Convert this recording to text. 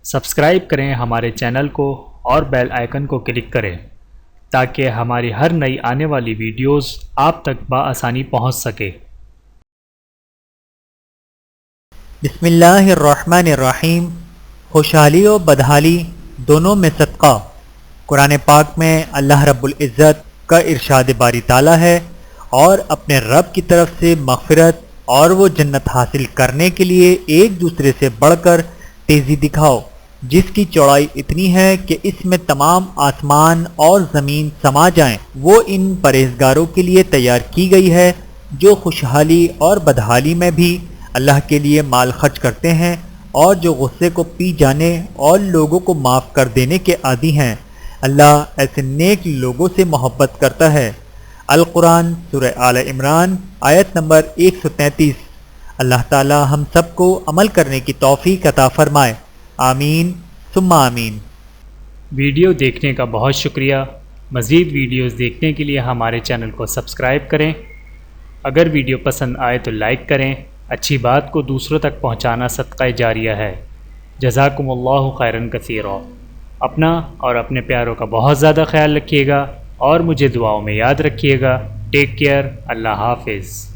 Subscribe کریں ہمارے channel کو اور بیل آئیکن کو کلک کریں تاکہ ہماری ہر نئی آنے والی ویڈیوز آپ تک بآسانی پہنچ سکے۔ بسم اللہ الرحمن الرحیم۔ خوشحالی و بدحالی دونوں میں صدقہ۔ قرآن پاک میں اللہ رب العزت کا ارشاد باری تعالیٰ ہے، اور اپنے رب کی طرف سے مغفرت اور وہ جنت حاصل کرنے کے لیے ایک دوسرے سے بڑھ کر تیزی دکھاؤ، جس کی چوڑائی اتنی ہے کہ اس میں تمام آسمان اور زمین سما جائیں۔ وہ ان پرہیزگاروں کے لیے تیار کی گئی ہے جو خوشحالی اور بدحالی میں بھی اللہ کے لیے مال خرچ کرتے ہیں، اور جو غصے کو پی جانے اور لوگوں کو معاف کر دینے کے عادی ہیں۔ اللہ ایسے نیک لوگوں سے محبت کرتا ہے۔ القرآن سورہ آل عمران آیت نمبر 133۔ اللہ تعالی ہم سب کو عمل کرنے کی توفیق عطا فرمائے، آمین ثم آمین۔ ویڈیو دیکھنے کا بہت شکریہ۔ مزید ویڈیوز دیکھنے کے لیے ہمارے چینل کو سبسکرائب کریں۔ اگر ویڈیو پسند آئے تو لائک کریں۔ اچھی بات کو دوسروں تک پہنچانا صدقہ جاریہ ہے۔ جزاکم اللہ خیرا کثیرا۔ اپنا اور اپنے پیاروں کا بہت زیادہ خیال رکھیے گا، اور مجھے دعاؤں میں یاد رکھیے گا۔ Take care. اللہ حافظ۔